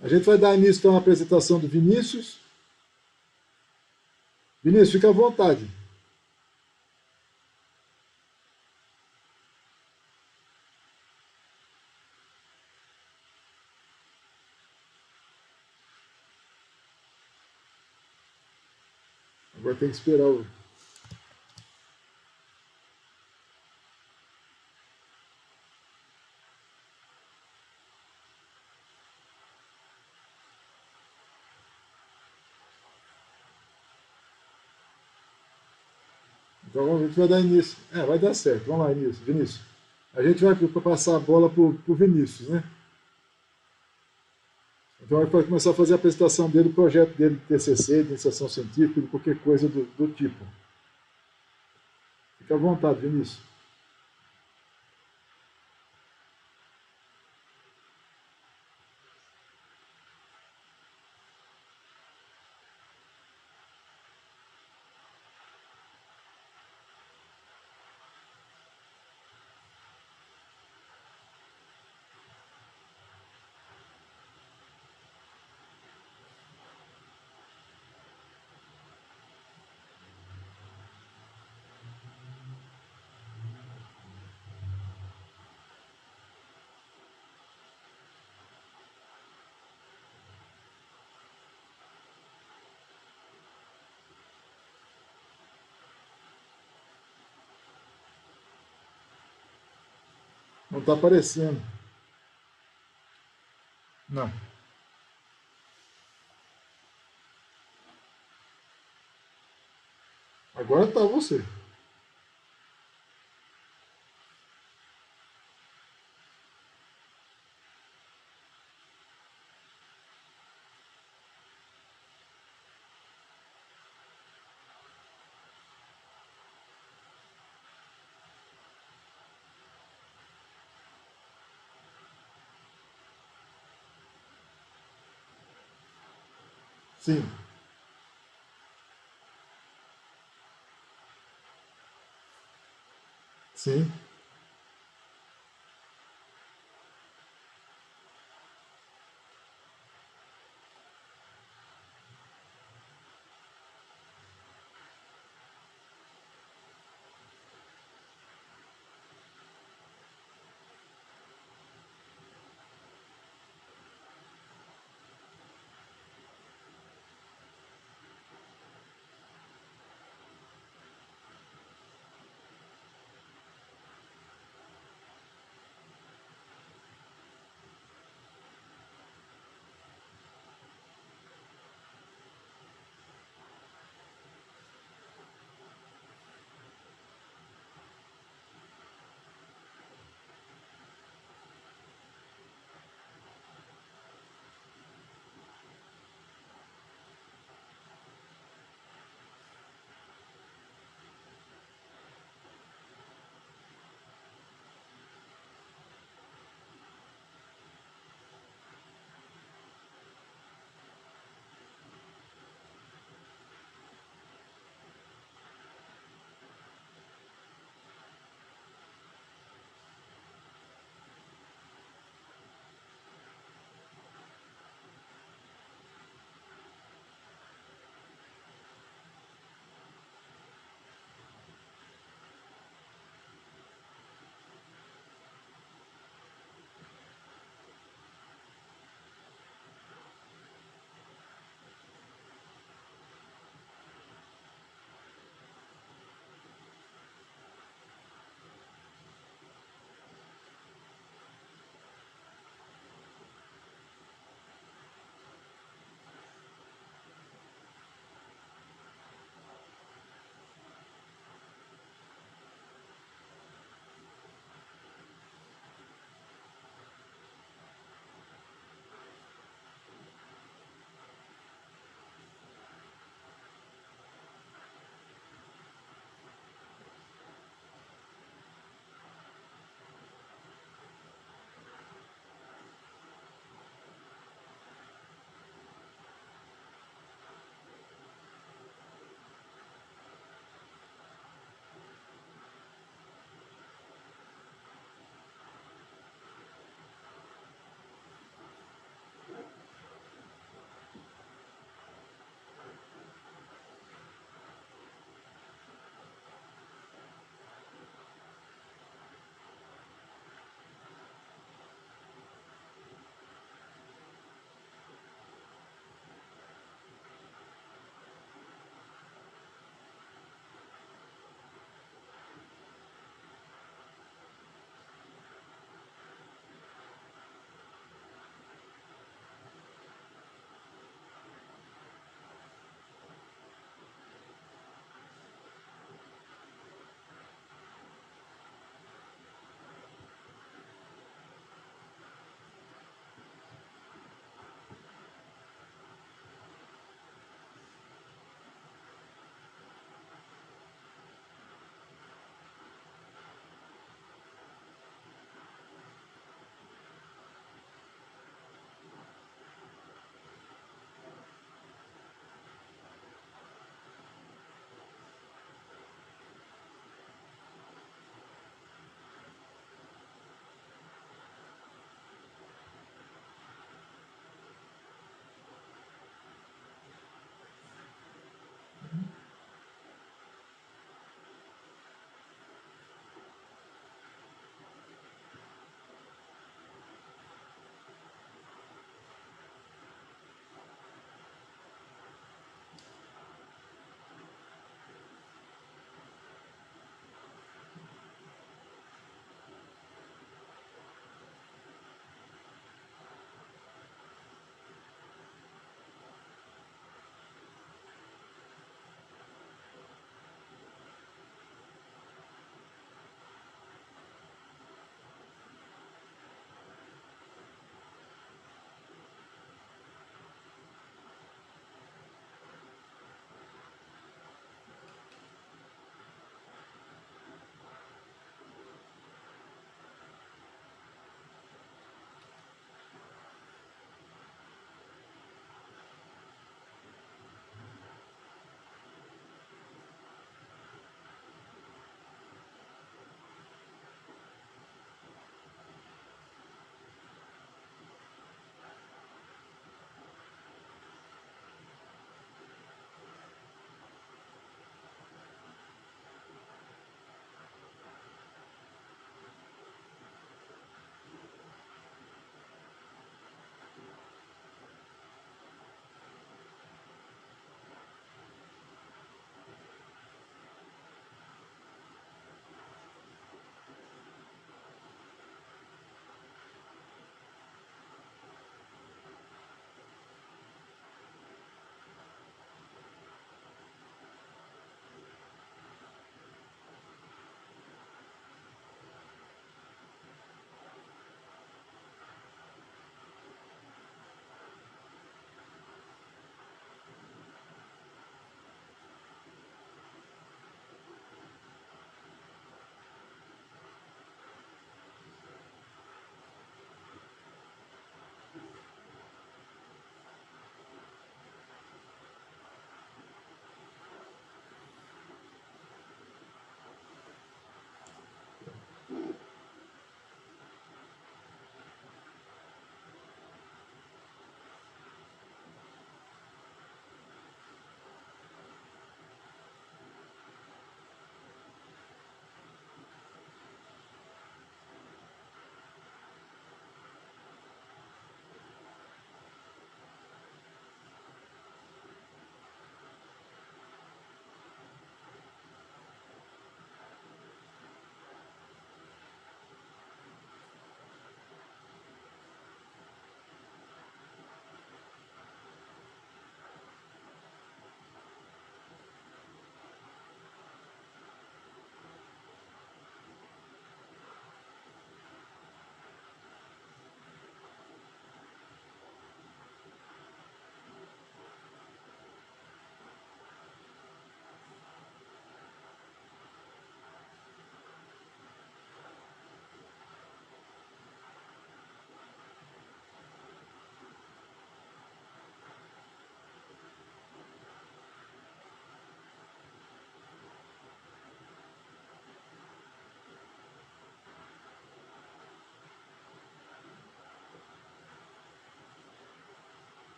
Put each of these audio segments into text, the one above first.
A gente vai dar início então à apresentação do Vinícius. Vinícius, fica à vontade. Agora tem que esperar o. Então a gente vai dar início. É, vai dar certo. Vamos lá, início. Vinícius. A gente vai passar a bola para o Vinícius, né? Então ele vai começar a fazer a apresentação dele, o projeto dele de TCC, de iniciação científica, de qualquer coisa do tipo. Fica à vontade, Vinícius. Não está aparecendo. Não. Agora está você. Sim, sim.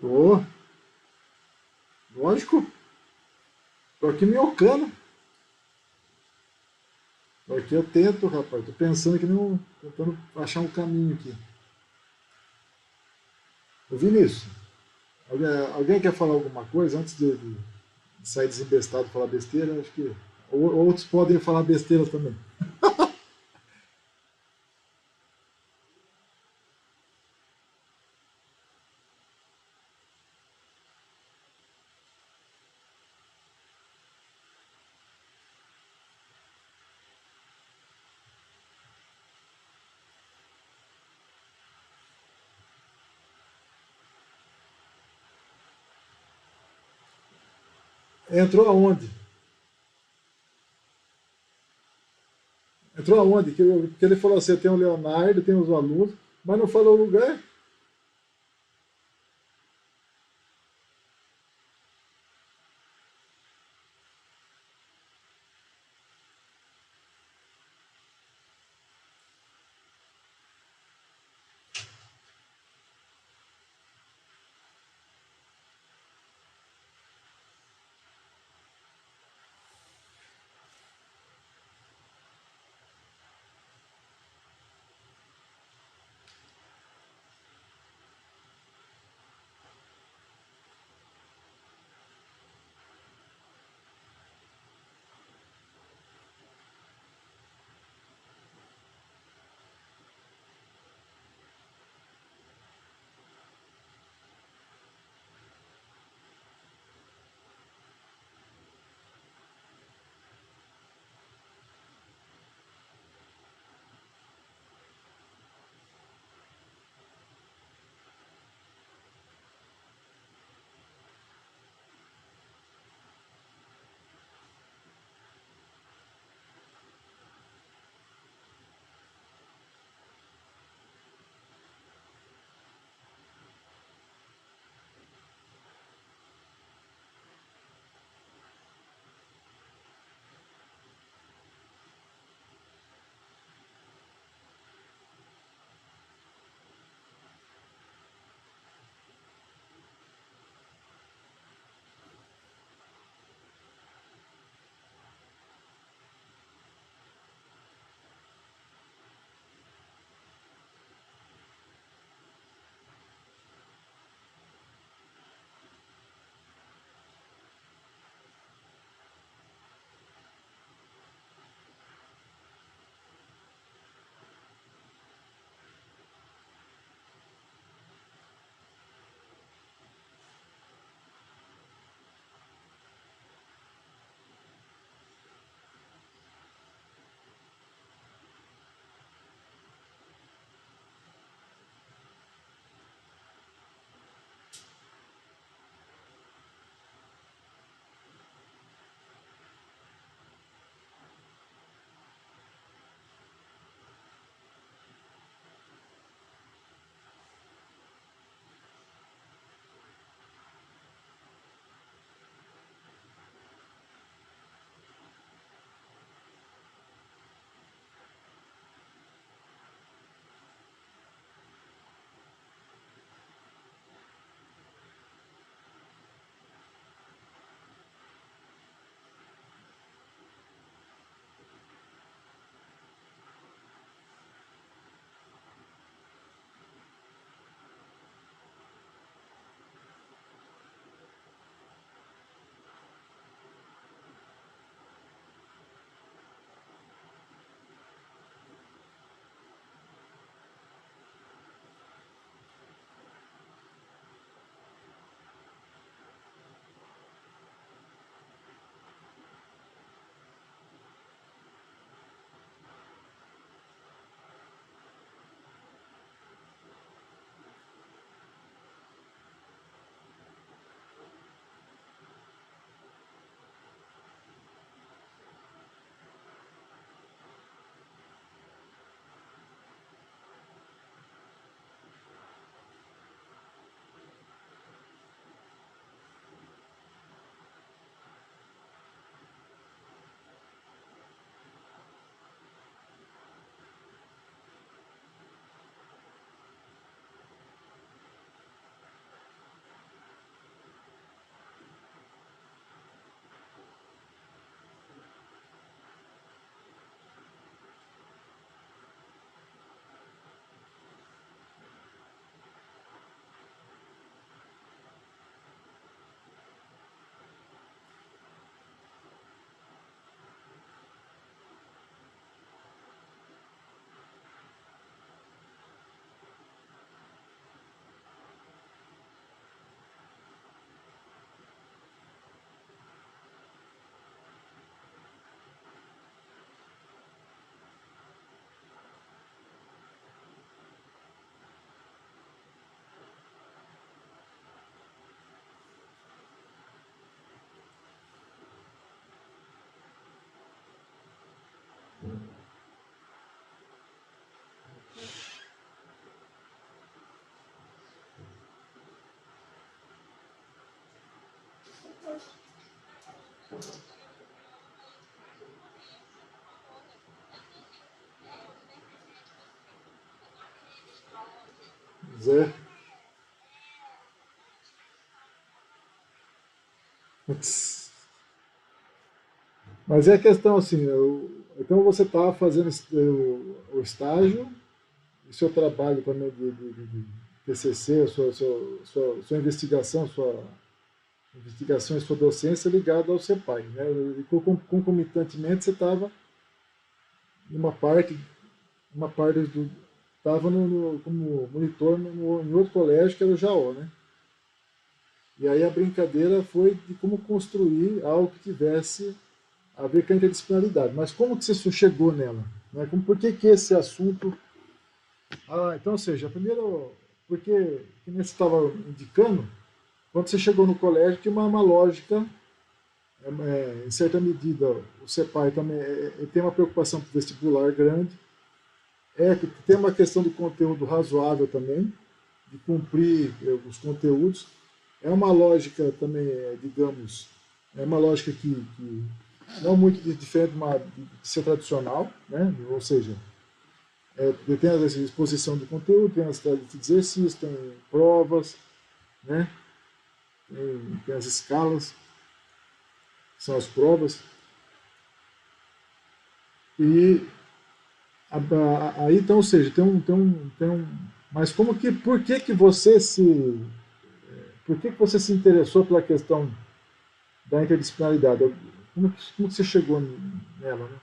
Tô, lógico, tô aqui minhocando. Tô aqui atento, rapaz. Tô pensando aqui no. Tentando achar um caminho aqui. Ô Vinícius, alguém quer falar alguma coisa antes de sair desembestado e falar besteira? Acho que. Outros podem falar besteira também. Entrou aonde? Entrou aonde? Que ele falou assim: tem o Leonardo, tem os alunos, mas não falou o lugar. Zé. Mas é a questão assim, então você estava fazendo o estágio e seu trabalho também de TCC, sua investigação, e sua docência ligada ao CEPAI, né? E concomitantemente você estava em uma parte do estava como monitor em outro colégio que era o Jaó, né? E aí a brincadeira foi de como construir algo que tivesse a ver com a interdisciplinaridade. Mas como que você chegou nela? Né? Por que esse assunto... Ah, então, ou seja, primeiro, porque, que nem você estava indicando, quando você chegou no colégio, tinha uma lógica, em certa medida, o CEPAI também tem uma preocupação para o vestibular grande, que tem uma questão do conteúdo razoável também, de cumprir os conteúdos. É uma lógica também, digamos, é uma lógica que não muito diferente de ser tradicional, né? Ou seja, tem a exposição de conteúdo, tem as de exercícios, tem provas, né? Tem as escalas, que são as provas. E aí, então, ou seja, mas por que você se interessou pela questão da interdisciplinaridade? Como que você chegou nela, né?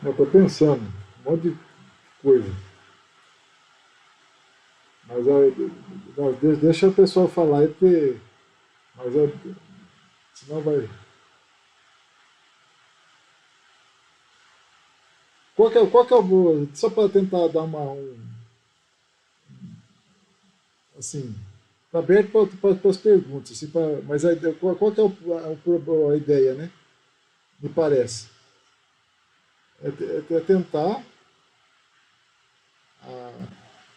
Eu estou pensando, um monte de coisa. Mas não, deixa o pessoal falar e ter. Mas senão vai. Qual que é o. Só para tentar dar assim, tá aberto para as perguntas, assim, mas qual que é a ideia, né? Me parece. É tentar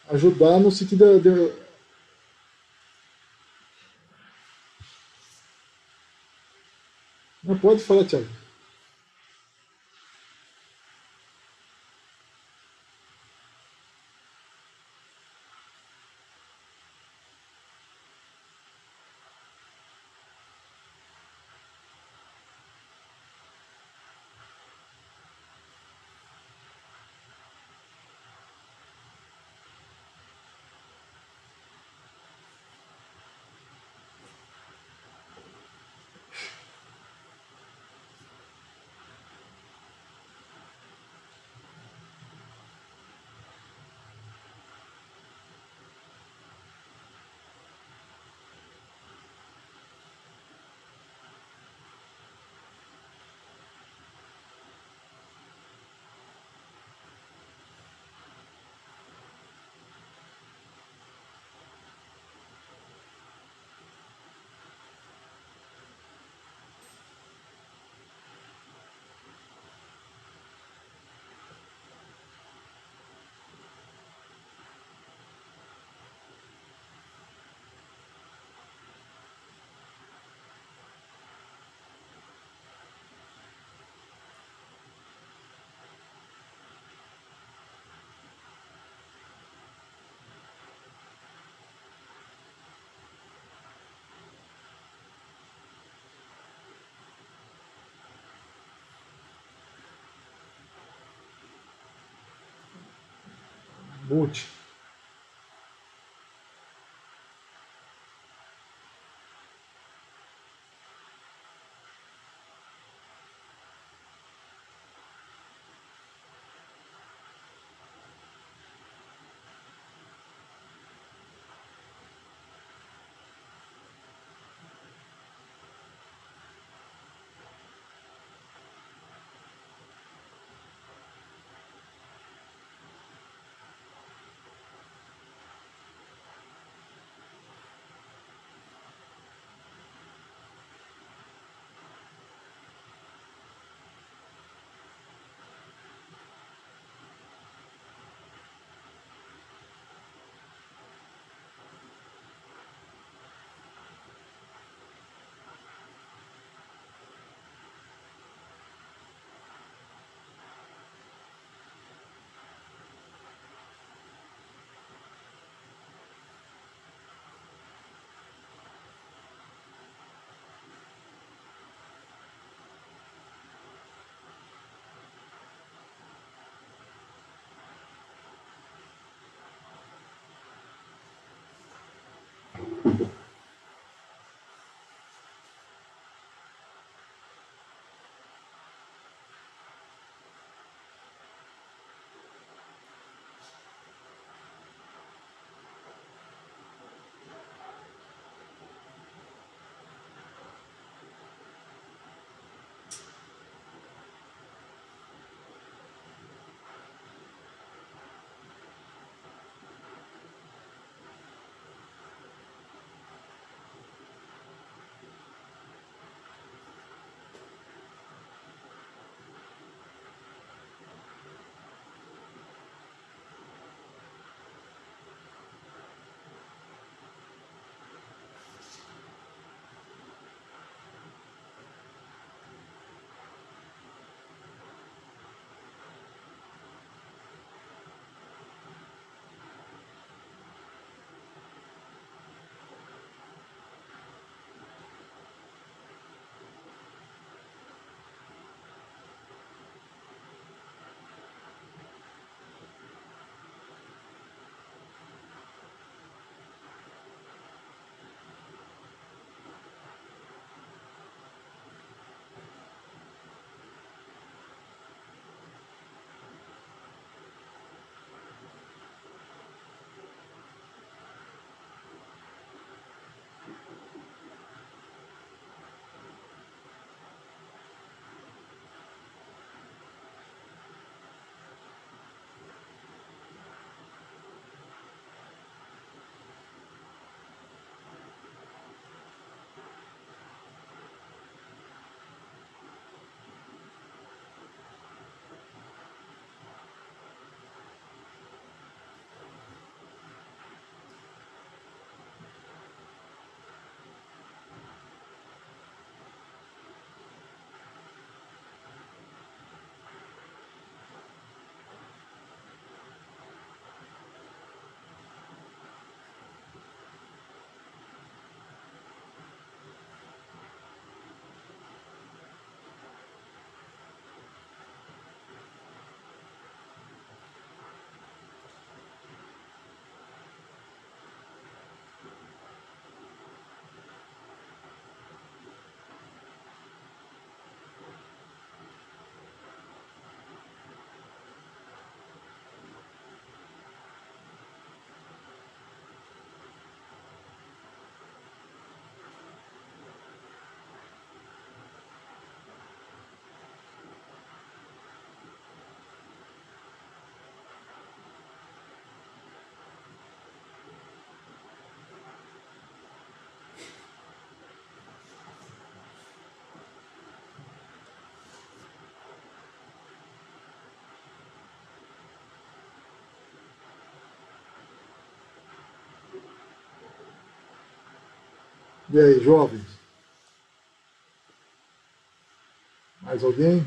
ajudar no sentido não pode falar, Tiago. Multi. E aí, jovens? Mais alguém?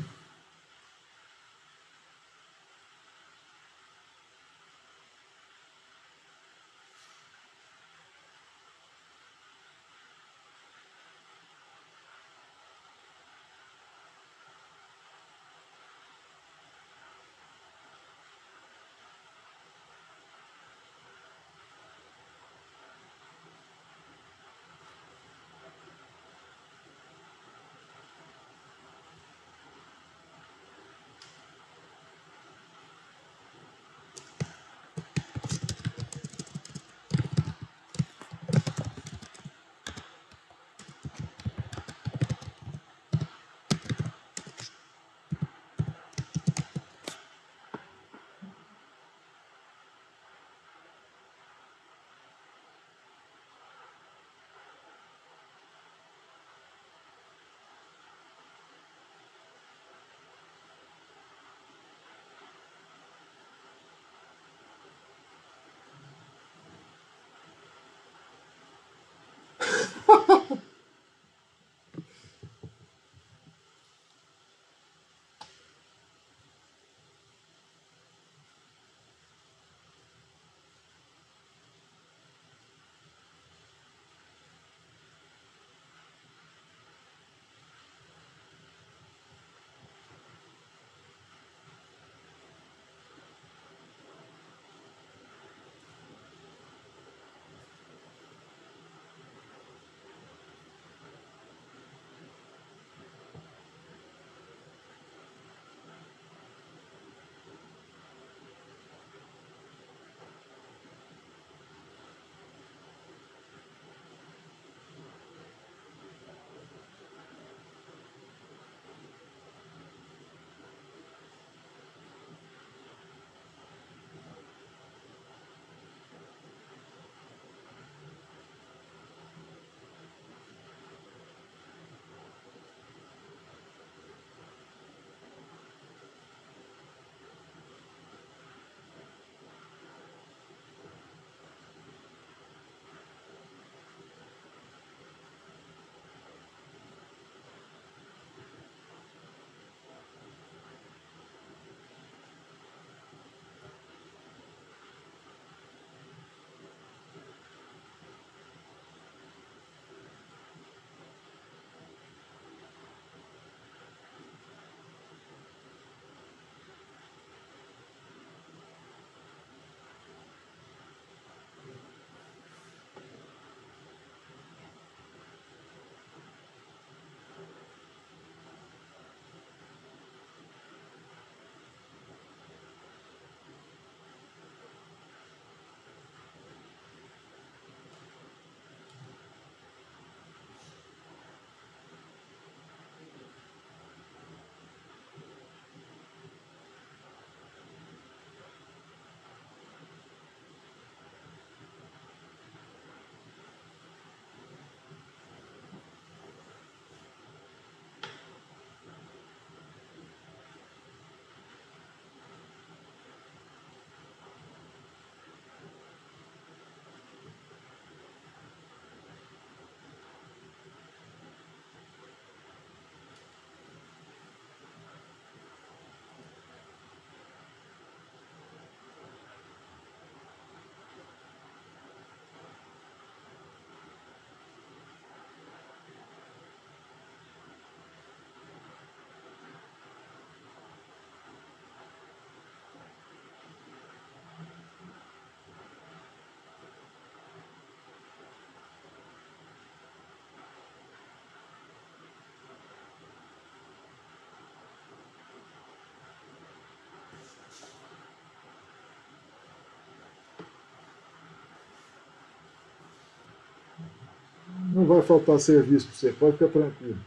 Não vai faltar serviço para você, pode ficar tranquilo.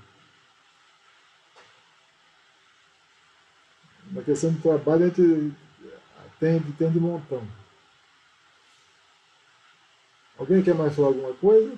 Na questão de trabalho, a gente tem de montão. Alguém quer mais falar alguma coisa?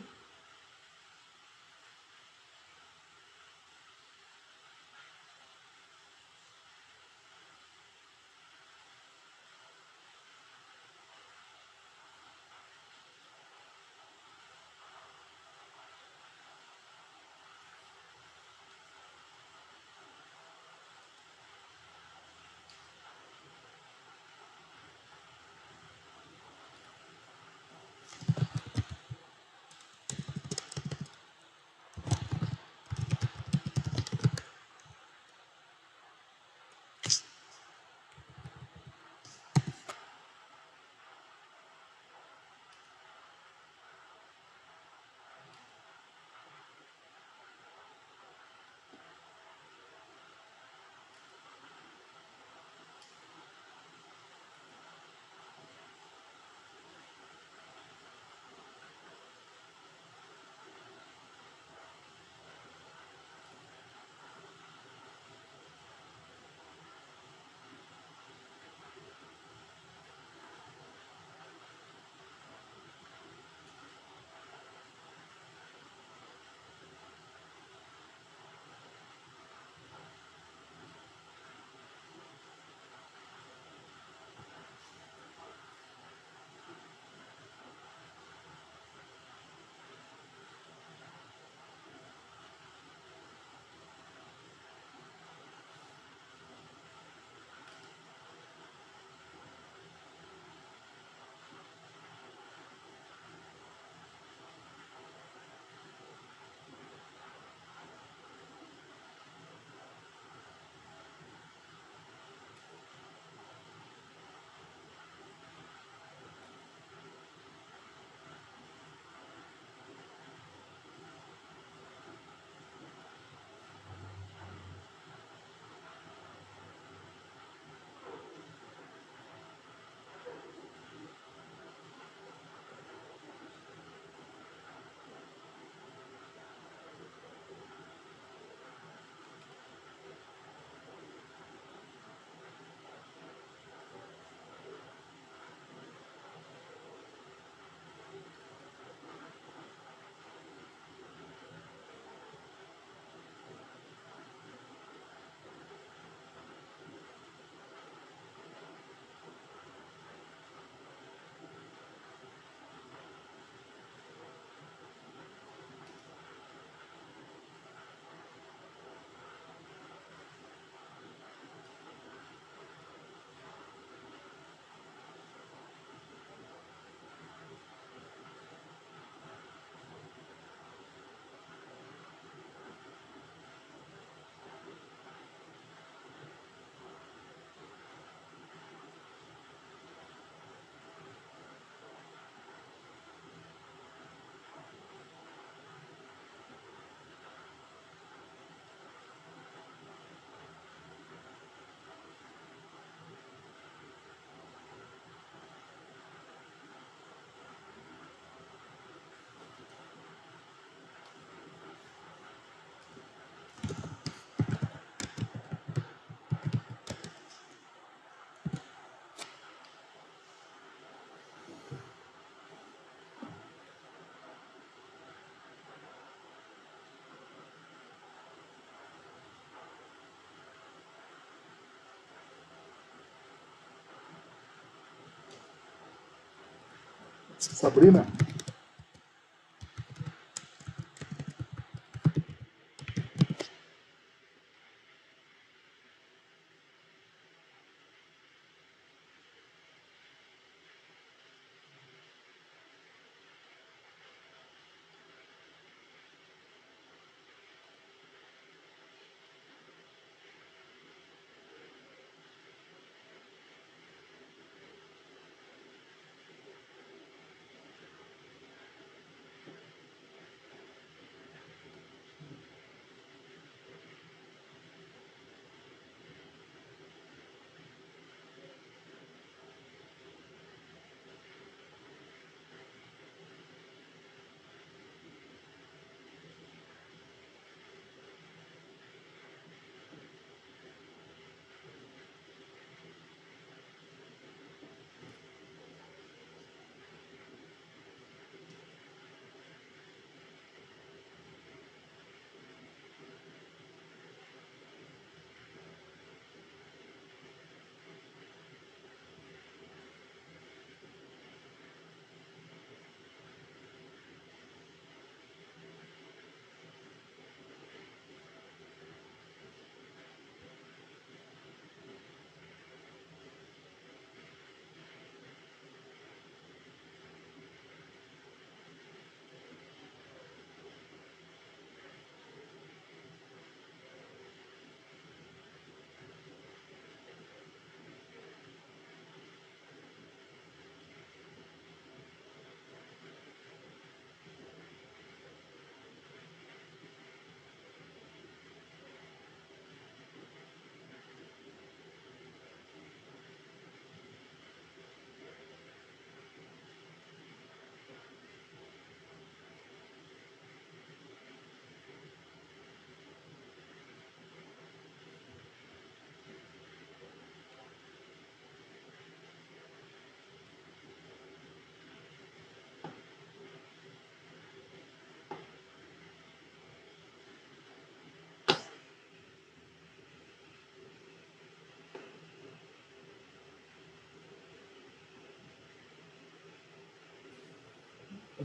Sabrina?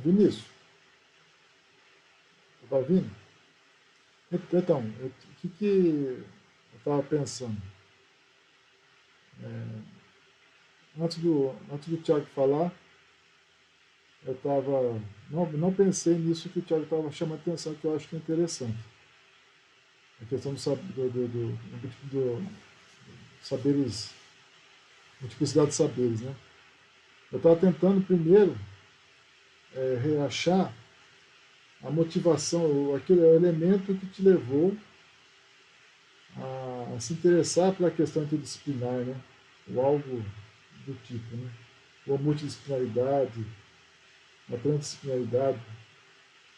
Vinícius, está ouvindo? Então, o que eu estava pensando? Antes do Thiago falar, eu estava. Não pensei nisso que o Thiago estava chamando a atenção, que eu acho que é interessante. A questão do saberes, multiplicidade de saberes, né? Eu estava tentando primeiro reachar a motivação, aquele elemento que te levou a se interessar pela questão interdisciplinar, né? Ou algo do tipo, né? Ou a multidisciplinaridade, a transdisciplinaridade,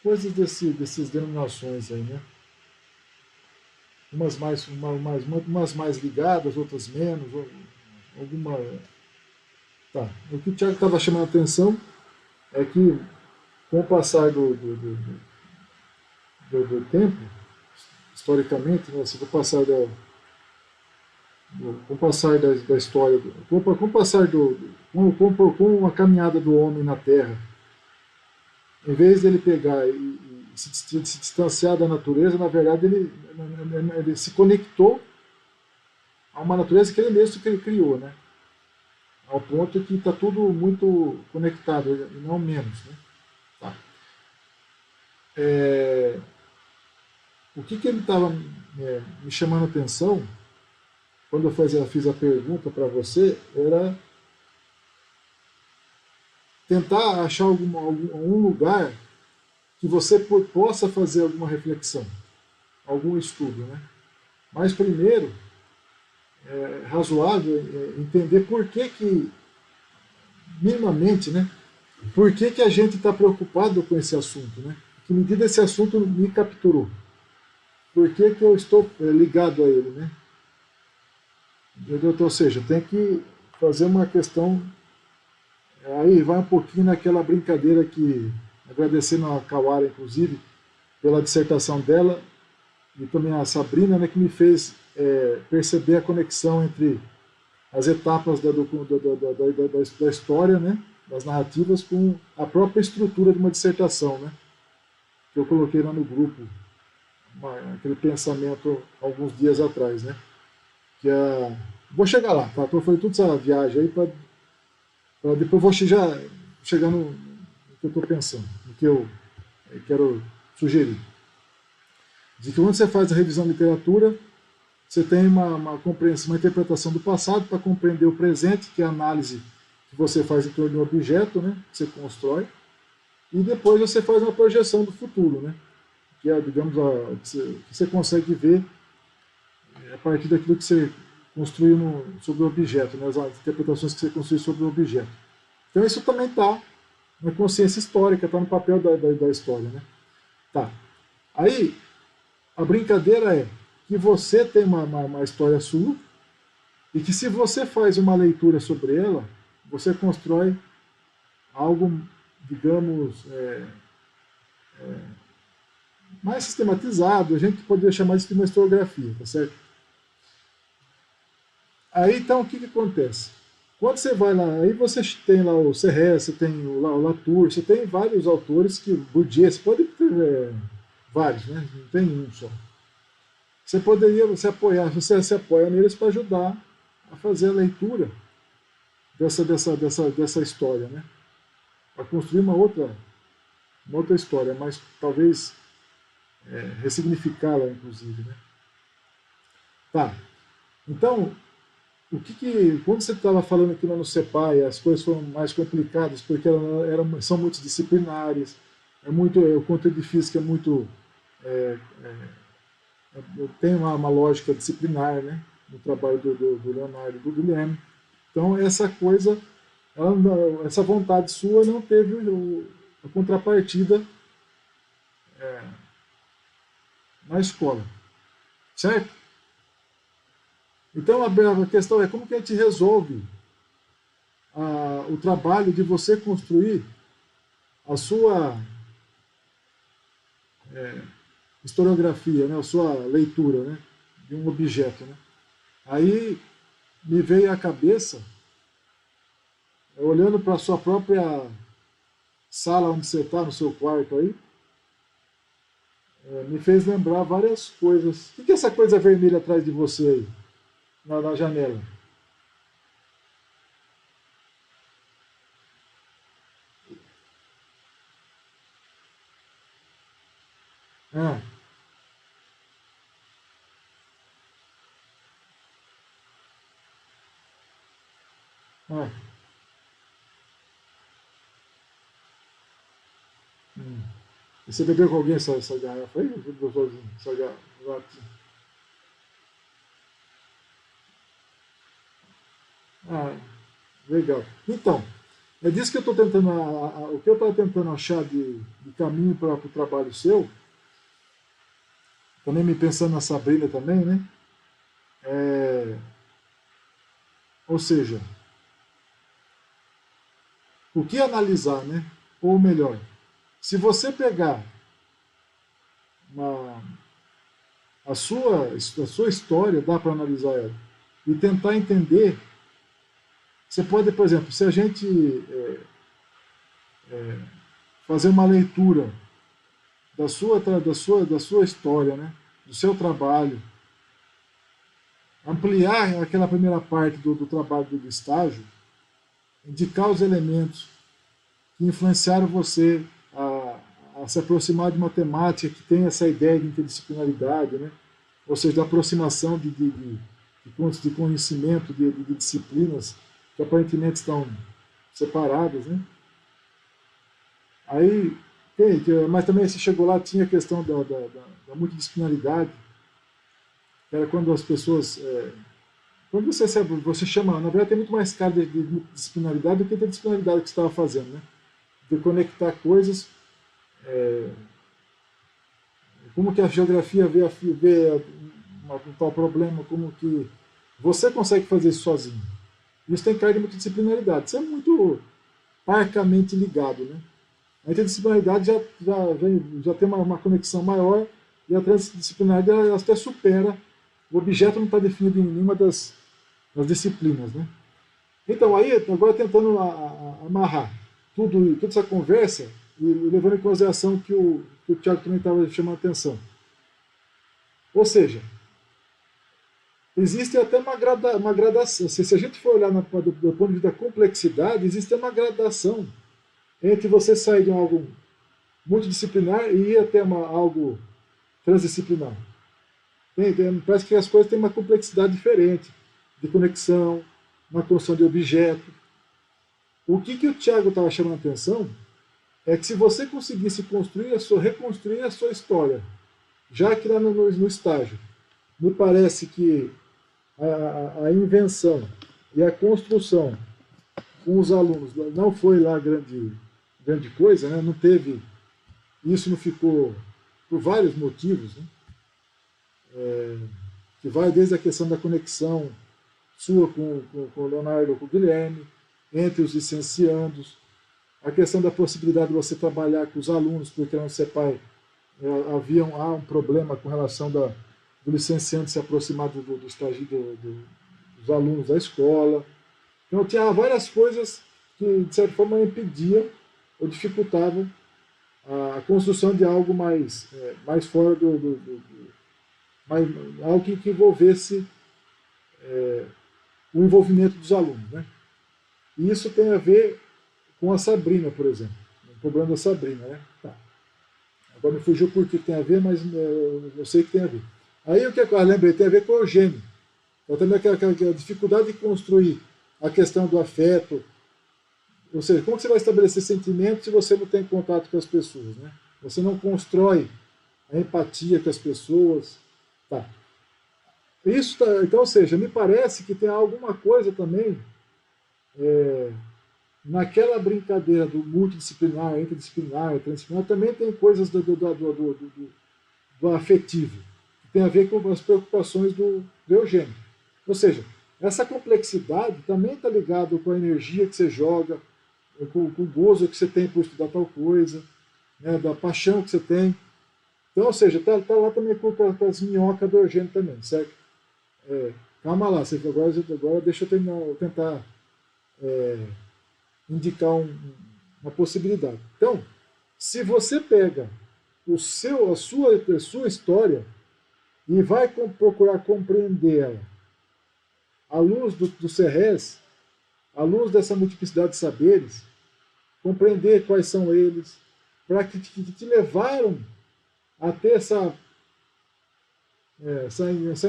coisas dessas denominações aí, né? Umas mais ligadas, outras menos, alguma. Tá. O que o Tiago estava chamando a atenção é que, com o passar do tempo, historicamente, né, com o passar com o passar da história, com o passar com a caminhada do homem na Terra, em vez dele pegar e se distanciar da natureza, na verdade ele se conectou a uma natureza que ele mesmo que ele criou, né? Ao ponto que está tudo muito conectado, e não menos, né? Tá. O que ele estava me chamando a atenção quando eu fiz a pergunta para você era tentar achar algum lugar que você possa fazer alguma reflexão, algum estudo, né? Mas primeiro é razoável entender por que minimamente, né? Por que a gente está preocupado com esse assunto, né? Que medida esse assunto me capturou? Por que eu estou ligado a ele, né? Ou seja, tem que fazer uma questão. Aí vai um pouquinho naquela brincadeira que, agradecendo a Kawara, inclusive, pela dissertação dela, e também a Sabrina, né, que me fez perceber a conexão entre as etapas da história, né, das narrativas com a própria estrutura de uma dissertação, né? Que eu coloquei lá no grupo, aquele pensamento alguns dias atrás, né? Que é... Vou chegar lá, tá? Estou fazendo toda essa viagem aí para depois vou chegar no que eu estou pensando, no que eu quero sugerir. De que quando você faz a revisão de literatura, você tem uma compreensão, uma interpretação do passado para compreender o presente, que é a análise que você faz em torno de um objeto, né, que você constrói, e depois você faz uma projeção do futuro, né, que é, digamos, que você consegue ver a partir daquilo que você construiu sobre o objeto, né, as interpretações que você construiu sobre o objeto. Então isso também está na consciência histórica, está no papel da história. Né? Tá. Aí, a brincadeira é que você tem uma história sua e que se você faz uma leitura sobre ela, você constrói algo, digamos, mais sistematizado, a gente poderia chamar isso de uma historiografia, tá certo? Aí, então, o que acontece? Quando você vai lá, aí você tem lá o Serres, você tem o Latour, você tem vários autores que, Bourdieu, você pode ter vários, né? Não tem um só. Você poderia se apoiar, você se apoia neles para ajudar a fazer a leitura dessa história, né? Para construir uma outra história, mas talvez ressignificá-la, inclusive, né? Tá. Então, quando você estava falando aqui no CEPAI, as coisas foram mais complicadas porque são multidisciplinares, o conteúdo de física é muito tem uma lógica disciplinar, né, no trabalho do Leonardo e do Guilherme. Então essa coisa, essa vontade sua não teve a contrapartida na escola, certo? Então a questão é como que a gente resolve o trabalho de você construir a sua historiografia, né, a sua leitura, né, de um objeto. Né? Aí me veio à cabeça, olhando para a sua própria sala onde você está, no seu quarto aí, me fez lembrar várias coisas. O que é essa coisa vermelha atrás de você aí, na janela? Ah, ah, hum. E você bebeu com alguém essa garrafa aí? Ou você bebeu sozinho? Essa garrafa? Ah, legal. Então, é disso que eu estou tentando, o que eu estava tentando achar de caminho para o trabalho seu, também me pensando na Sabrina também, né? Ou seja, o que analisar, né? Ou melhor, se você pegar uma, a sua história, dá para analisar ela, e tentar entender, você pode, por exemplo, se a gente fazer uma leitura da sua história, né? Do seu trabalho, ampliar aquela primeira parte do trabalho do estágio, indicar os elementos que influenciaram você a se aproximar de uma temática que tem essa ideia de interdisciplinaridade, né? Ou seja, da aproximação de conhecimento, de disciplinas que aparentemente estão separadas. Né? Aí, mas também se chegou lá, tinha a questão da multidisciplinaridade, que era quando as pessoas... quando você chama, na verdade tem muito mais cara de multidisciplinaridade do que de disciplinaridade que você estava fazendo, né? De conectar coisas, como que a geografia vê um tal problema, como que você consegue fazer isso sozinho. Isso tem cara de multidisciplinaridade, isso é muito parcamente ligado, né? A interdisciplinaridade já tem uma conexão maior e a transdisciplinaridade ela até supera, o objeto não está definido em nenhuma das disciplinas, né? Então, aí, agora tentando amarrar. toda essa conversa, e levando em consideração que o Tiago também estava chamando a atenção. Ou seja, existe até uma gradação. Se a gente for olhar do ponto de vista da complexidade, existe uma gradação entre você sair de algo multidisciplinar e ir até algo transdisciplinar. Parece que as coisas têm uma complexidade diferente de conexão, uma construção de objeto. O que o Tiago estava chamando a atenção é que se você conseguisse reconstruir a sua história, já que lá no estágio, me parece que a invenção e a construção com os alunos não foi lá grande coisa, né? Não teve, isso não ficou por vários motivos, né? Que vai desde a questão da conexão sua com o Leonardo, com o Guilherme, entre os licenciandos, a questão da possibilidade de você trabalhar com os alunos, porque não ser pai, há um problema com relação do licenciante se aproximar dos alunos da escola. Então tinha várias coisas que, de certa forma, impediam ou dificultavam a construção de algo mais fora mais, algo que envolvesse o envolvimento dos alunos. Né? E isso tem a ver com a Sabrina, por exemplo. O problema da Sabrina. Né? Tá. Agora me fugiu por que tem a ver, mas eu sei que tem a ver. Aí o que eu lembrei, tem a ver com o Eugênio. Então também aquela dificuldade de construir a questão do afeto. Ou seja, como você vai estabelecer sentimentos se você não tem contato com as pessoas? Né? Você não constrói a empatia com as pessoas. Tá. Isso então, ou seja, me parece que tem alguma coisa também naquela brincadeira do multidisciplinar, interdisciplinar, transdisciplinar, também tem coisas do afetivo, que tem a ver com as preocupações do Eugênio. Ou seja, essa complexidade também está ligada com a energia que você joga, com o gozo que você tem por estudar tal coisa, né, da paixão que você tem. Então, ou seja, tá lá também com as minhocas do Eugênio também, certo? Calma lá, agora deixa eu tentar indicar uma possibilidade. Então, se você pega a sua história e vai procurar compreender ela à luz do Serres, à luz dessa multiplicidade de saberes, compreender quais são eles, para que te levaram a ter essa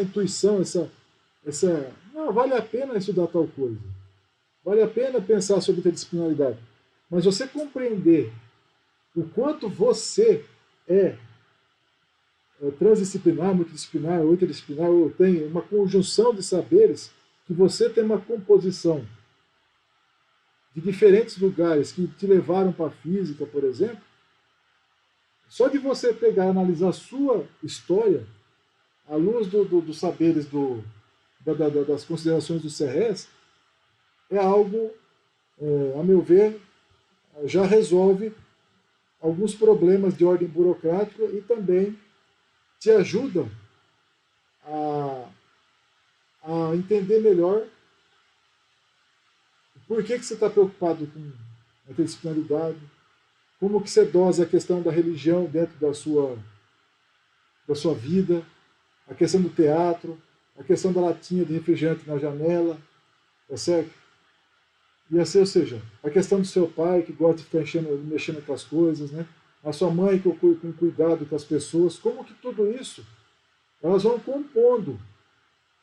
intuição, não, vale a pena estudar tal coisa, vale a pena pensar sobre interdisciplinaridade. Mas você compreender o quanto você é transdisciplinar, multidisciplinar, ou interdisciplinar, ou tem uma conjunção de saberes, que você tem uma composição de diferentes lugares que te levaram para a física, por exemplo, só de você pegar e analisar a sua história, à luz dos saberes das considerações do Serres, é algo, a meu ver, já resolve alguns problemas de ordem burocrática e também te ajuda a, a entender melhor por que você está preocupado com a interdisciplinaridade, como que você dosa a questão da religião dentro da sua vida, a questão do teatro, a questão da latinha de refrigerante na janela, tá certo? E assim, ou seja, a questão do seu pai que gosta de ficar mexendo com as coisas, né? A sua mãe que com cuidado com as pessoas, como que tudo isso, elas vão compondo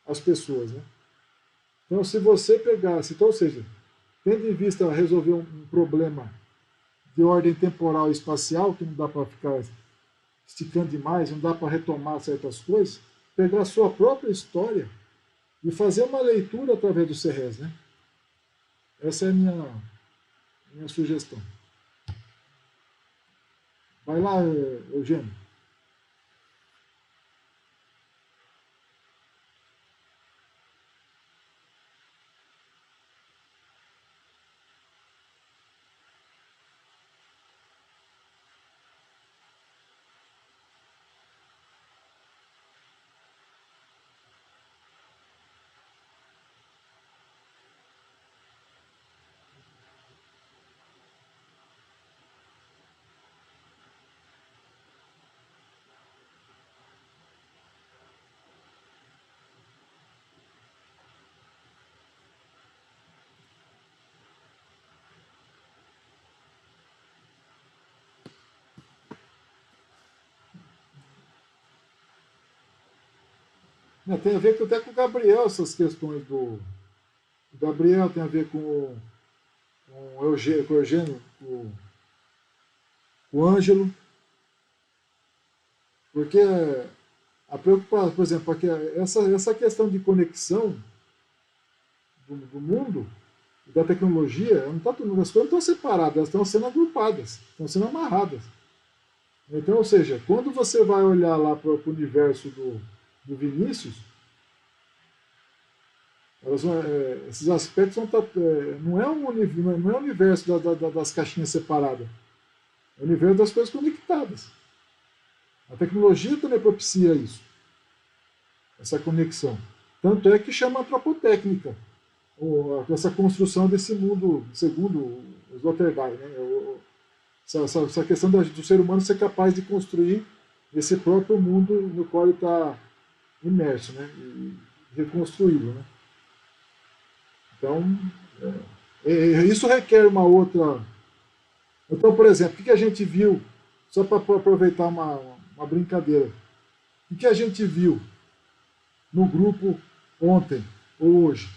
as pessoas, né? Então, se você pegasse, então, ou seja, tendo em vista resolver um problema de ordem temporal e espacial, que não dá para ficar esticando demais, não dá para retomar certas coisas, pegar a sua própria história e fazer uma leitura através do Serres, né? Essa é a minha sugestão. Vai lá, Eugênio. Né, tem a ver até com o Gabriel, essas questões do. O Gabriel tem a ver com o Eugênio, com o Ângelo, porque a preocupação, por exemplo, aqui, essa questão de conexão do mundo e da tecnologia, não tá, as coisas não estão separadas, elas estão sendo agrupadas, estão sendo amarradas. Então, ou seja, quando você vai olhar lá para o universo do Vinícius, esses aspectos não é não é o universo das caixinhas separadas, é o universo das coisas conectadas. A tecnologia também propicia isso, essa conexão. Tanto é que chama antropotécnica, essa construção desse mundo, segundo o Sloterdijk, né? Essa questão do ser humano ser capaz de construir esse próprio mundo no qual ele está imerso, né? E reconstruí-lo, né? Então, isso requer uma outra. Então, por exemplo, o que a gente viu, só para aproveitar uma brincadeira, o que a gente viu no grupo ontem ou hoje?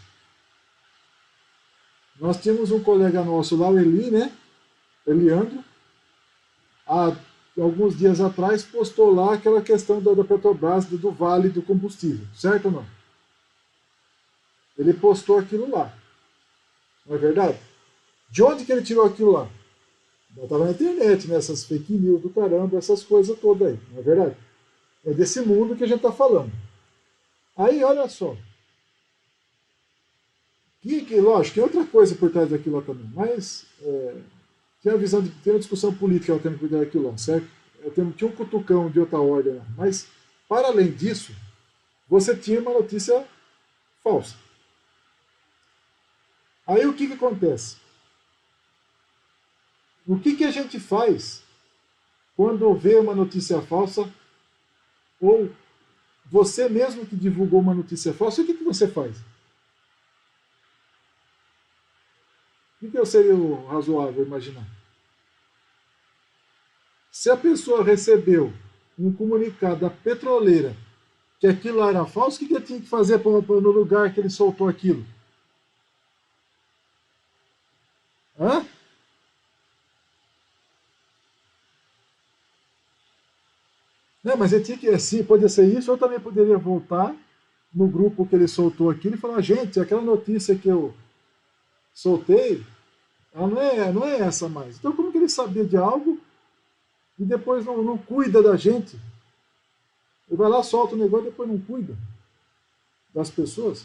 Nós tínhamos um colega nosso lá, o Eli, né? Eliandro, há alguns dias atrás postou lá aquela questão da Petrobras, do vale do combustível, certo ou não? Ele postou aquilo lá, não é verdade? De onde que ele tirou aquilo lá? Estava na internet, né? Essas fake news do caramba, essas coisas todas aí, não é verdade? É desse mundo que a gente está falando. Aí, olha só. Lógico, tem outra coisa por trás daquilo lá também, mas tem a visão tem uma discussão política ela tem por trás daquilo lá, certo? Tinha um cutucão de outra ordem lá. Mas, para além disso, você tinha uma notícia falsa. Aí o que acontece? O que a gente faz quando vê uma notícia falsa ou você mesmo que divulgou uma notícia falsa, o que você faz? O que seria o razoável imaginar? Se a pessoa recebeu um comunicado da petroleira que aquilo era falso, o que ele tinha que fazer no lugar que ele soltou aquilo? Hã? Não, mas ele tinha que, sim, poderia ser isso, ou também poderia voltar no grupo que ele soltou aquilo e falar, gente, aquela notícia que eu soltei, ela não é essa mais. Então como que ele sabia de algo e depois não cuida da gente? Ele vai lá, solta o negócio e depois não cuida das pessoas.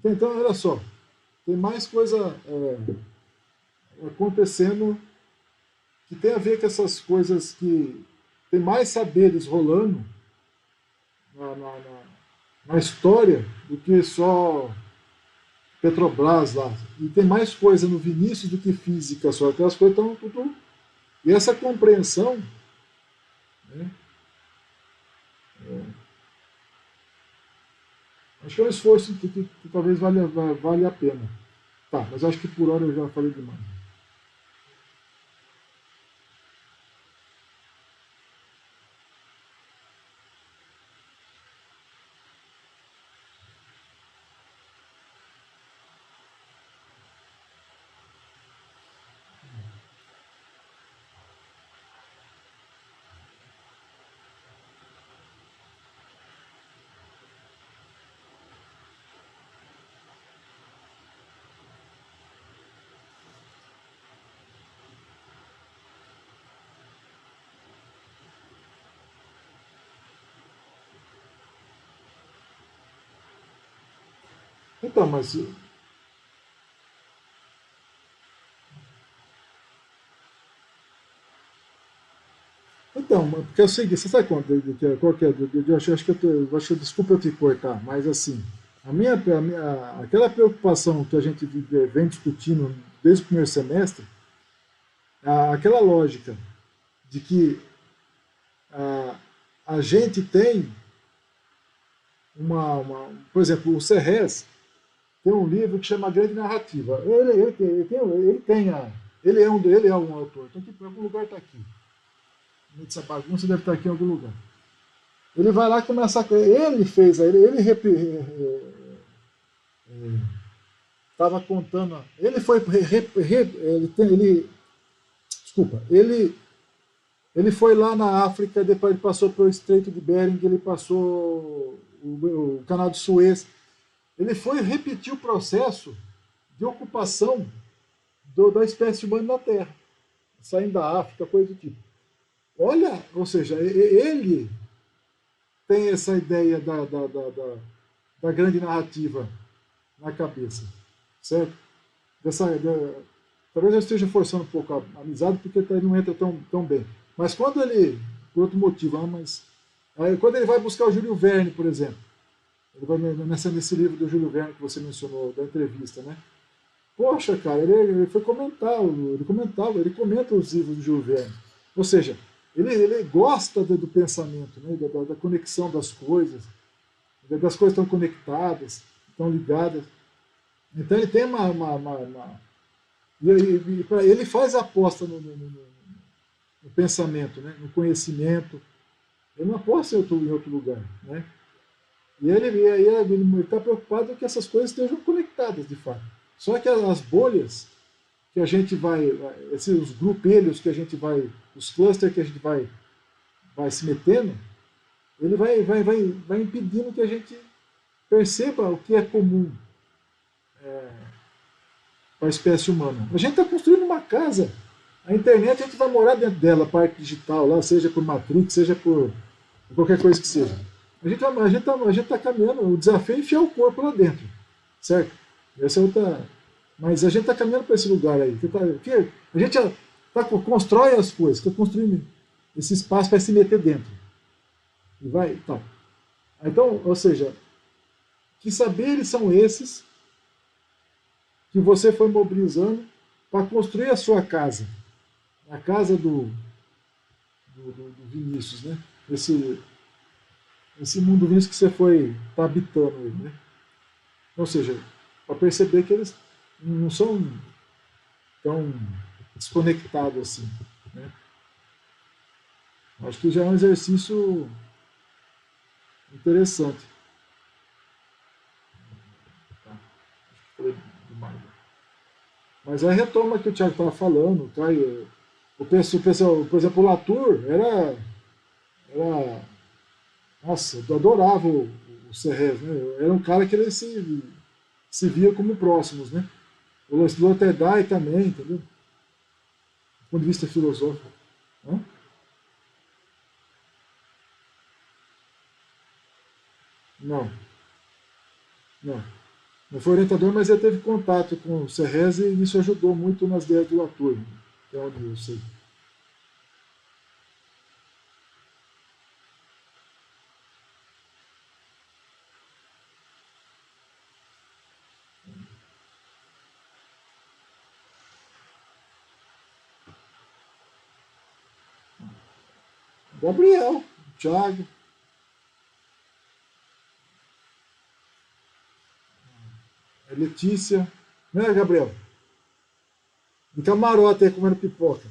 Então, olha só, tem mais coisa acontecendo que tem a ver com essas coisas que tem mais saberes rolando na história do que só Petrobras lá. E tem mais coisa no Vinícius do que física só. Até as coisas estão tudo. E essa compreensão, né, acho que é um esforço que talvez valha a pena. Tá, mas acho que por hora eu já falei demais. Então, mas então, porque é o seguinte, você sabe qual que é? Eu acho que desculpa eu te cortar, mas assim, aquela preocupação que a gente vem discutindo desde o primeiro semestre, aquela lógica de que a, a gente tem por exemplo, o Serres tem um livro que chama Grande Narrativa. Ele é um autor. Então, aqui, em algum lugar está aqui. Essa bagunça deve estar aqui em algum lugar. Ele vai lá e começa a... Ele fez, ele estava contando, ele foi, desculpa, ele foi lá na África, depois ele passou pelo Estreito de Bering, ele passou o Canal de Suez, ele foi repetir o processo de ocupação da espécie humana na Terra, saindo da África, coisa do tipo. Olha, ou seja, ele tem essa ideia da grande narrativa na cabeça, certo? Talvez eu esteja forçando um pouco a amizade, porque ele não entra tão bem. Mas quando ele, por outro motivo, aí, quando ele vai buscar o Júlio Verne, por exemplo, ele vai nesse livro do Júlio Verne que você mencionou, da entrevista, né? Poxa, cara, ele foi comentar, ele comenta os livros do Júlio Verne. Ou seja, ele gosta do pensamento, né? Da conexão das coisas estão conectadas, estão ligadas. Então ele tem ele faz a aposta no pensamento, né? No conhecimento. Ele não aposta em outro lugar, né? E ele está preocupado que essas coisas estejam conectadas de fato. Só que as bolhas que a gente vai, os grupelhos que a gente vai, os clusters que a gente vai se metendo, ele vai impedindo que a gente perceba o que é comum para a espécie humana. A gente está construindo uma casa, a internet a gente vai morar dentro dela, a parte digital, lá, seja por Matrix, seja por qualquer coisa que seja. A gente tá caminhando, o desafio é enfiar o corpo lá dentro, certo? Essa é outra. Mas a gente está caminhando para esse lugar aí. A gente constrói as coisas, está construindo esse espaço para se meter dentro. E vai. Tá. Então, ou seja, que saberes são esses que você foi mobilizando para construir a sua casa? A casa do Vinícius, né? Esse mundo Vinícius que você foi tá habitando ele, né? Ou seja, para perceber que eles não são tão desconectados assim, né? Acho que já é um exercício interessante. Tá? Falei demais. Mas aí retoma que o Thiago estava falando, tá? O pessoal, por exemplo, o Latour era nossa, eu adorava o Serres, né? Era um cara que ele se via como próximos, né? O Sloterdijk também, entendeu? Do ponto de vista filosófico. Né? Não, não. Não foi orientador, mas ele teve contato com o Serres e isso ajudou muito nas ideias do Latour, que é onde eu sei. Gabriel, Thiago, Letícia, né, Gabriel? De camarote aí comendo pipoca.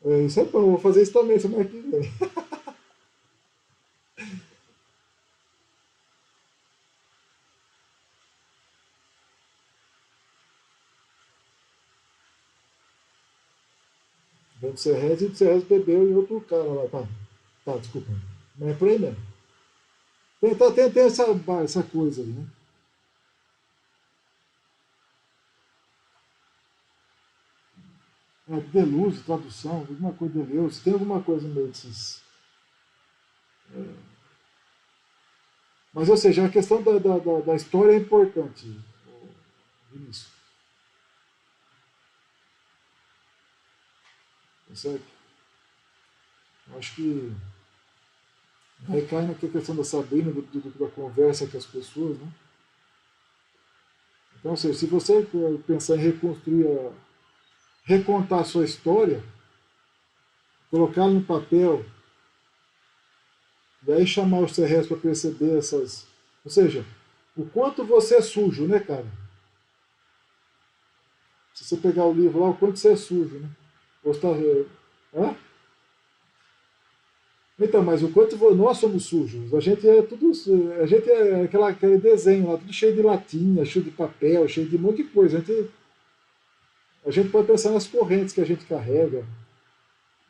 É, isso é bom, vou fazer isso também semana que vem. Vem do Serres e do Serres bebeu e outro cara lá. Tá, desculpa. Mas é por aí mesmo. Tem essa coisa aí, né? É, Deleuze, tradução, alguma coisa de Deleuze. Tem alguma coisa no meio desses. Mas, ou seja, a questão da história é importante, Vinícius. Tá certo? Eu acho que recai na questão da Sabrina, da conversa com as pessoas, né? Então, ou seja, se você pensar em reconstruir, recontar a sua história, colocá-la no papel, e aí chamar os terrestres para perceber essas. Ou seja, o quanto você é sujo, né, cara? Se você pegar o livro lá, o quanto você é sujo, né? Postar, hã? Então, mas o quanto nós somos sujos, a gente é tudo, a gente é aquele desenho lá, tudo cheio de latinha, cheio de papel, cheio de um monte de coisa. A gente pode pensar nas correntes que a gente carrega,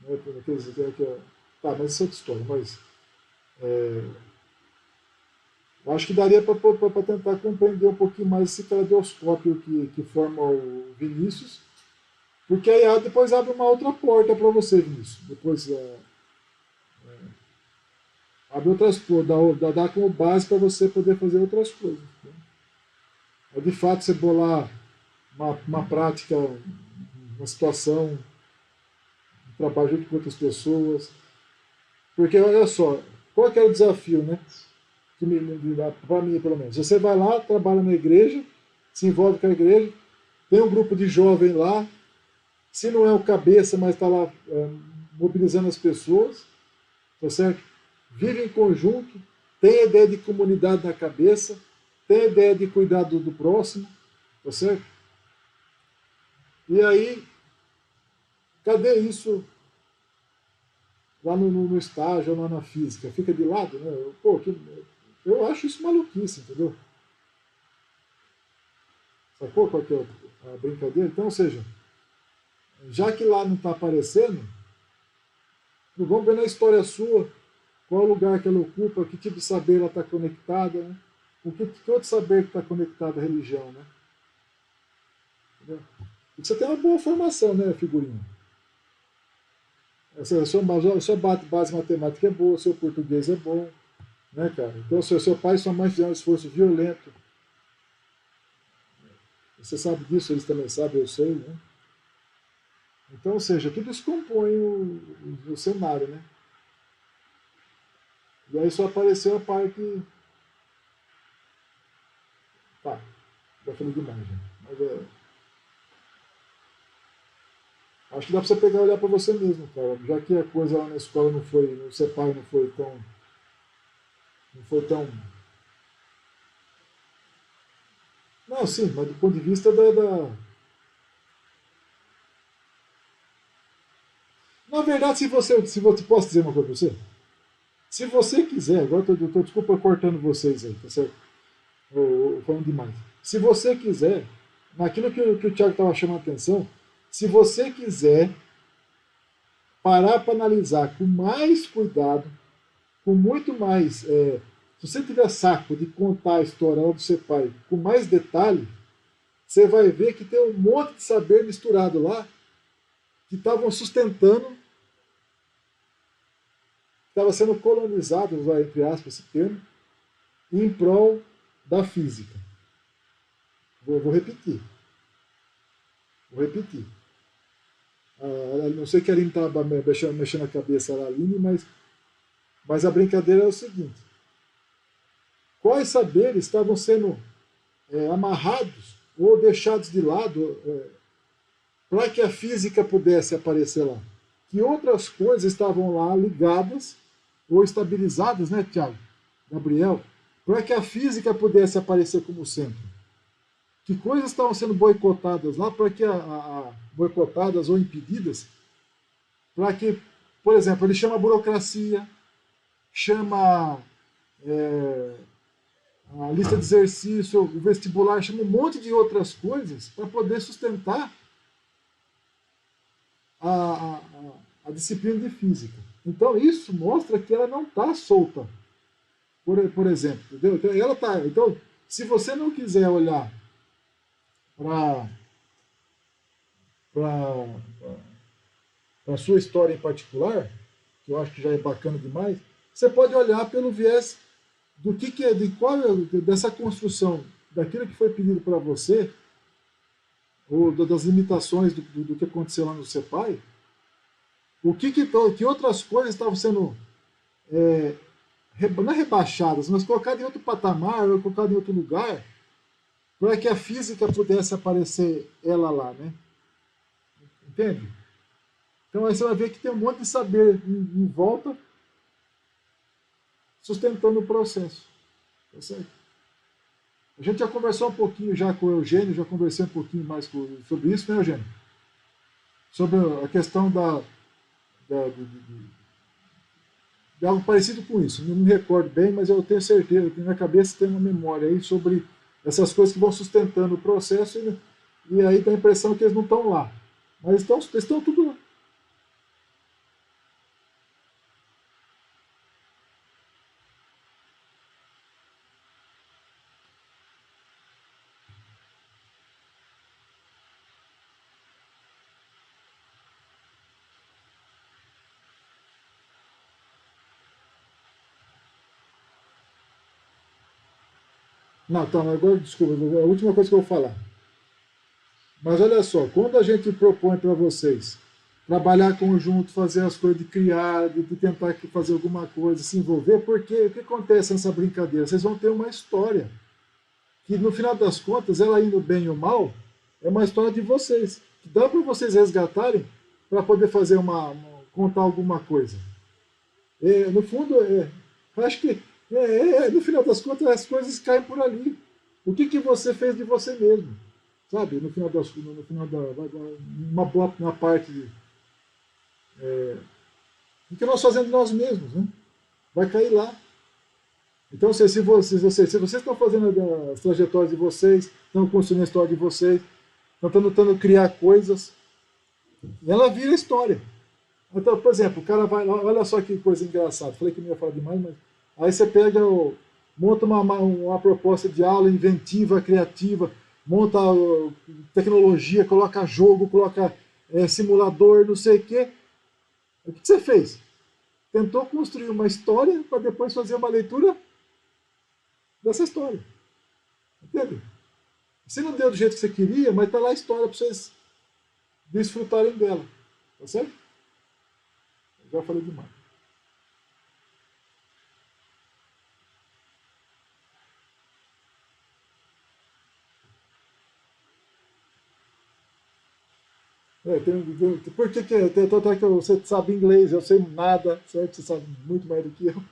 né, tá, mas isso é outra história, mas eu acho que daria para tentar compreender um pouquinho mais esse caleidoscópio que forma o Vinícius, porque aí depois abre uma outra porta para você, Vinícius. Depois abre outras coisas, dá como base para você poder fazer outras coisas. Né? É de fato você bolar uma prática, uma situação, um trabalho junto com outras pessoas. Porque olha só, qual que é o desafio, né? Para mim, pelo menos. Você vai lá, trabalha na igreja, se envolve com a igreja, tem um grupo de jovens lá, se não é o cabeça, mas está lá mobilizando as pessoas, tá certo? Vive em conjunto, tem a ideia de comunidade na cabeça, tem a ideia de cuidar do próximo, tá certo? E aí, cadê isso lá no estágio, lá na física? Fica de lado, né? Pô, eu acho isso maluquice, entendeu? Sacou qual que é a brincadeira? Então, ou seja, já que lá não está aparecendo, vamos ver na história sua qual é o lugar que ela ocupa, que tipo de saber ela está conectada, né? Com que outro saber que está conectado à religião, né? Entendeu? E você tem uma boa formação, né, figurinha? A sua base matemática é boa, o seu português é bom, né, cara? Então, se o seu pai e sua mãe fizeram um esforço violento, você sabe disso, eles também sabem, eu sei, né? Então, ou seja, tudo isso compõe o cenário, né? E aí só apareceu a parte. Tá, já falei demais, já. Mas acho que dá pra você pegar e olhar pra você mesmo, cara. Já que a coisa lá na escola não foi, no ser pai não foi tão. Não foi tão. Não, sim, mas do ponto de vista Na verdade, se você. Posso dizer uma coisa pra você? Se você quiser, agora eu tô desculpa cortando vocês aí, tá certo? Falando demais. Se você quiser, naquilo que o Thiago estava chamando a atenção, se você quiser parar para analisar com mais cuidado, com muito mais. Se você tiver saco de contar a história lá do seu pai com mais detalhe, você vai ver que tem um monte de saber misturado lá que estavam sustentando, estava sendo colonizado, vou usar entre aspas esse termo, em prol da física. Vou repetir. Vou repetir. Não sei que a Aline estava mexendo a cabeça lá, Aline, mas a brincadeira é o seguinte: quais saberes estavam sendo amarrados ou deixados de lado para que a física pudesse aparecer lá? Que outras coisas estavam lá ligadas ou estabilizadas, né, Tiago? Gabriel, para que a física pudesse aparecer como centro? Que coisas estavam sendo boicotadas lá para que boicotadas ou impedidas para que, por exemplo, ele chama burocracia, chama a lista de exercício, o vestibular, chama um monte de outras coisas para poder sustentar a, a, a disciplina de física. Então isso mostra que ela não está solta, por exemplo, entendeu? Então, ela tá. Então, se você não quiser olhar para a sua história em particular, que eu acho que já é bacana demais, você pode olhar pelo viés do que é, de qual dessa construção, daquilo que foi pedido para você, ou das limitações do que aconteceu lá no seu pai, que outras coisas estavam sendo não é rebaixadas, mas colocadas em outro patamar, ou colocadas em outro lugar, para que a física pudesse aparecer ela lá, né? Entende? Então aí você vai ver que tem um monte de saber em volta sustentando o processo. Tá certo? A gente já conversou um pouquinho já com o Eugênio, já conversei um pouquinho mais sobre isso, né, Eugênio? sobre a questão de algo parecido com isso. Não me recordo bem, mas eu tenho certeza que na minha cabeça tem uma memória aí sobre essas coisas que vão sustentando o processo e aí dá a impressão que eles não estão lá. Mas estão tudo lá. Não, tá, mas agora, desculpa, a última coisa que eu vou falar. Mas olha só, quando a gente propõe para vocês trabalhar conjunto, fazer as coisas de criar, de tentar fazer alguma coisa, se envolver, porque o que acontece nessa brincadeira? Vocês vão ter uma história que no final das contas, ela indo bem ou mal, é uma história de vocês, que dá para vocês resgatarem para poder fazer contar alguma coisa. No fundo, eu acho que no final das contas as coisas caem por ali. O que você fez de você mesmo? Sabe? No final uma boa uma parte do que nós fazemos nós mesmos, né? Vai cair lá. Então, se vocês estão fazendo as trajetórias de vocês, estão construindo a história de vocês, estão tentando criar coisas, ela vira história. Então, por exemplo, o cara vai lá, olha só que coisa engraçada. Falei que não ia falar demais, mas aí você pega, monta uma proposta de aula inventiva, criativa, monta tecnologia, coloca jogo, coloca simulador, não sei o quê. O que você fez? Tentou construir uma história para depois fazer uma leitura dessa história. Entende? Você não deu do jeito que você queria, mas está lá a história para vocês desfrutarem dela. Tá certo? Já falei demais. Por que, tanto é que você sabe inglês, eu sei nada, certo? Você sabe muito mais do que eu.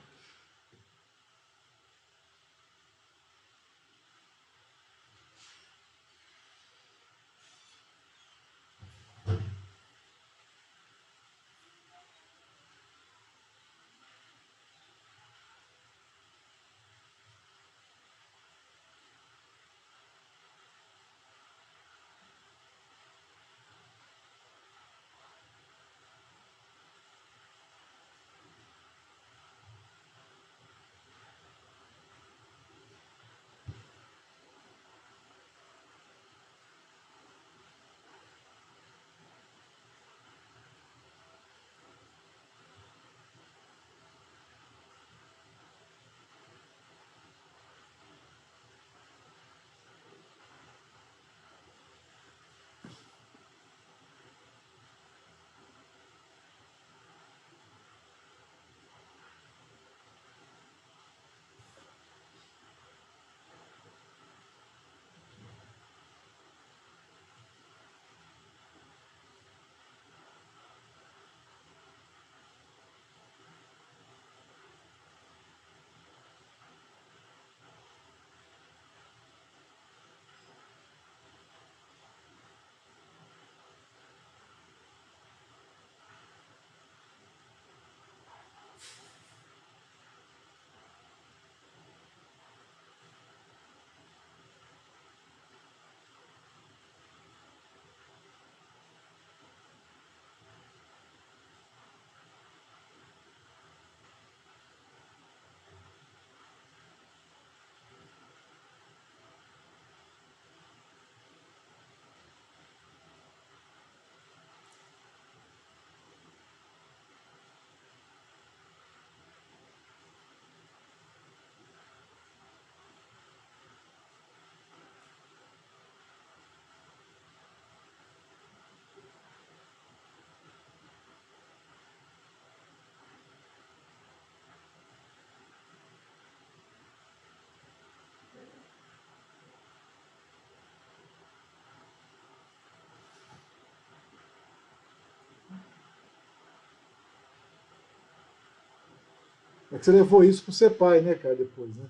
É que você levou isso para ser pai, né, cara, depois, né?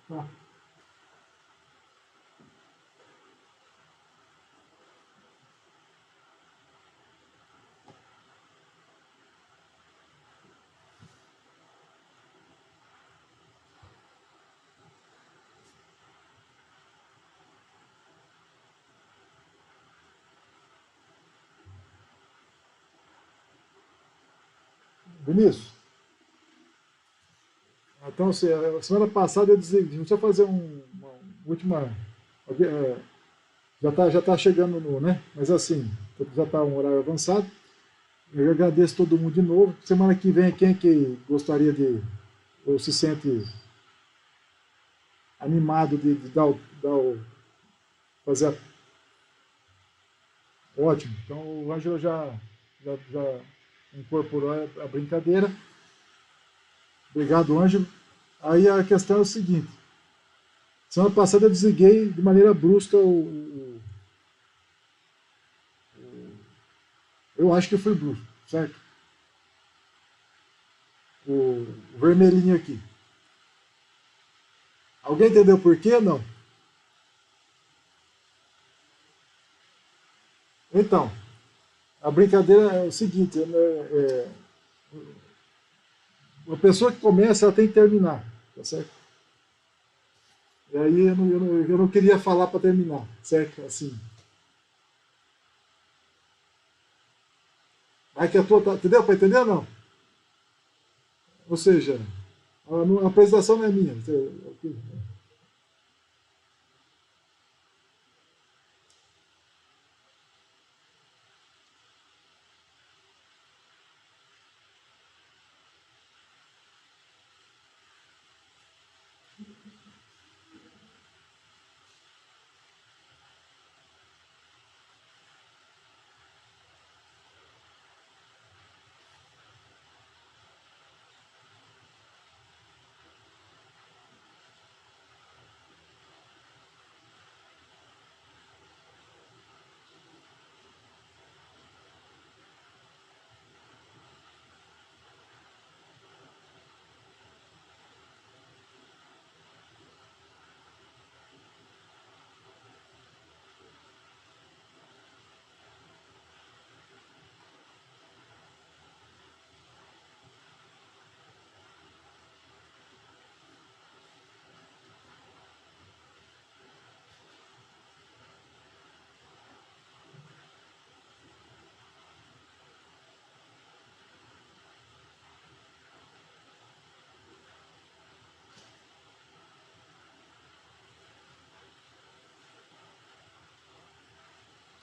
Tá. Vinícius, então, semana passada eu desliguei. Deixa eu fazer uma última. Já tá chegando no, né? Mas assim, já está um horário avançado. Eu agradeço todo mundo de novo. Semana que vem, quem que gostaria de, ou se sente animado de fazer ótimo. Então o Ângelo já incorporou a brincadeira. Obrigado, Ângelo. Aí a questão é o seguinte: semana passada eu desliguei de maneira brusca eu acho que foi brusco, certo? O vermelhinho aqui. Alguém entendeu por quê? Não. Então, a brincadeira é o seguinte: uma pessoa que começa, ela tem que terminar, tá certo? E aí eu não queria falar para terminar, certo? Assim. Aí que a tua, entendeu? Para entender ou não? Ou seja, a apresentação não é minha.